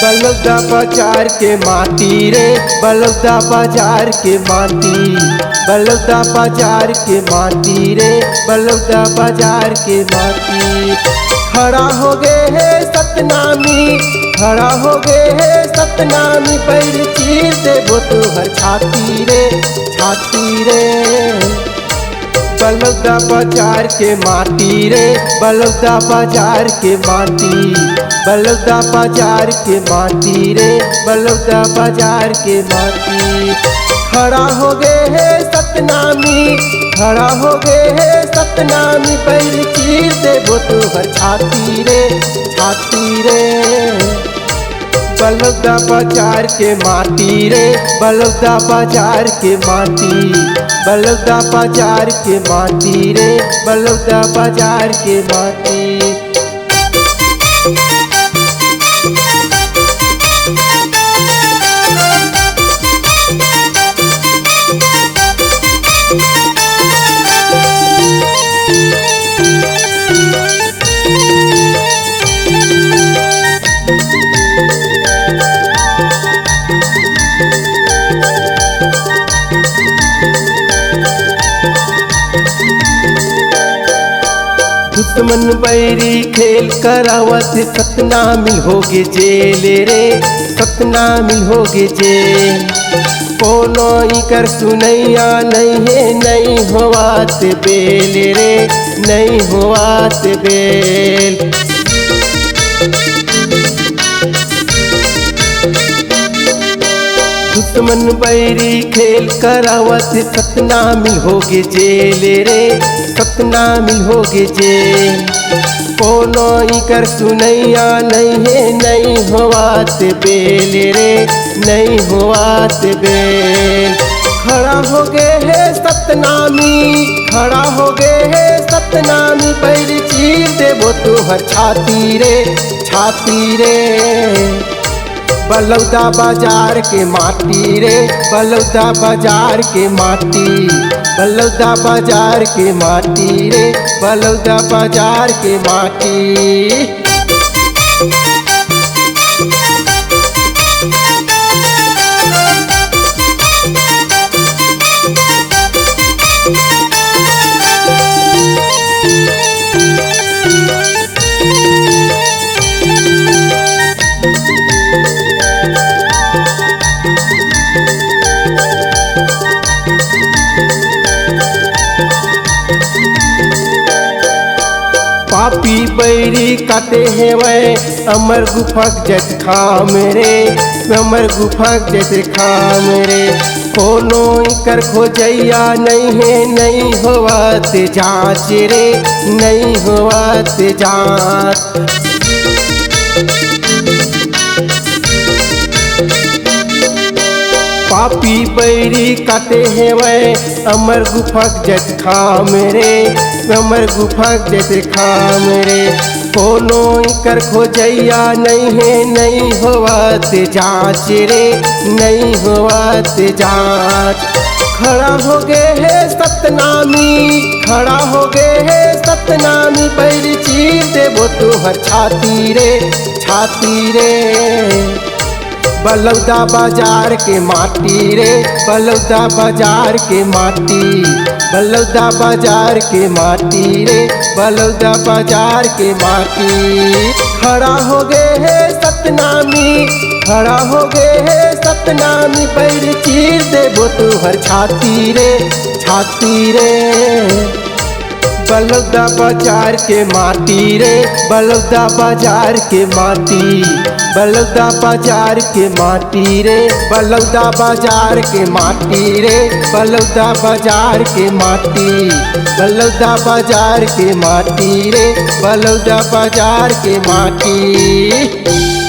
बलौदा बाजार के माटी रे, बलौदा बाजार के माटी, बलौदा बाजार के माटी रे, बलौदा बाजार के माटी। खड़ा हो गए है सतनामी, खड़ा हो गए है सतनामी, पैर चीर देबो तोहर छाती रे, छाती रे। बलौदा बाजार के माटी रे, बलौदा बाजार के माटी, बलौदा बाजार के माटी रे, बलौदा बाजार के माटी। खड़ा हो गए है सतनामी, खड़ा हो गए है सतनामी, पैर चीर देबो तोहर छाती रे, छाती रे। बलौदा बाजार के माटी रे, बलौदा बाजार के माटी, बलौदा बाजार के माटी रे, बलौदा बाजार के माटी। दुश्मन बैरी खेल करावत, सतनामी होगे जेल रे, सतनामी होगे जेल। कोनो इकर सुनैया नहीं है, नहीं होवात बेल रे, नहीं होवात बेल। दुश्मन बैरी खेल करावत, सतनामी होगे जेल रे, सतनामी होगे जेल। कोनो इकर सुनैया नहीं है, नहीं होवात बेल रे, नहीं होवात बेल। खड़ा हो गए है सतनामी, खड़ा हो गए है सतनामी, पैर चीर देबो तोहर छाती रे, छाती रे। बलौदा बाजार के माटी रे, बलौदा बाजार के माटी, बलौदा बाजार के माटी रे, बलौदा बाजार के माटी। पापी बैरी काटे हैं वह अमर गुफक जत खाम रे, अमर गुफक जत खाम रे। कोनो इकर खोजैया नहीं है, नहीं होवत जांच रे, नहीं होवत जांच। पापी बैरी काटे हैं वह अमर गुफक जत खाम रे, अमर गुफक जत खाम रे। कोनो इकर खोजैया नहीं है, नहीं होवत जांच रे, नहीं होवत जांच। खड़ा हो गए है सतनामी, खड़ा हो गए है सतनामी, पैर चीर देबो तोहर छाती रे, छाती रे। बलौदा बाजार के माटी रे, बलौदा बाजार के माटी, बलौदा बाजार के माटी रे, बलौदा बाजार के माटी। खड़ा हो गए है सतनामी, खड़ा हो गए है सतनामी, पैर चीर देबो तोहर छाती रे, छाती रे। बलौदा बाजार के माटी रे, बलौदा बाजार के माटी, बलौदा बाजार के माटी रे, बलौदा बाजार के माटी रे, बलौदा बाजार के माटी, बलौदा बाजार के माटी रे, बलौदा बाजार के माटी।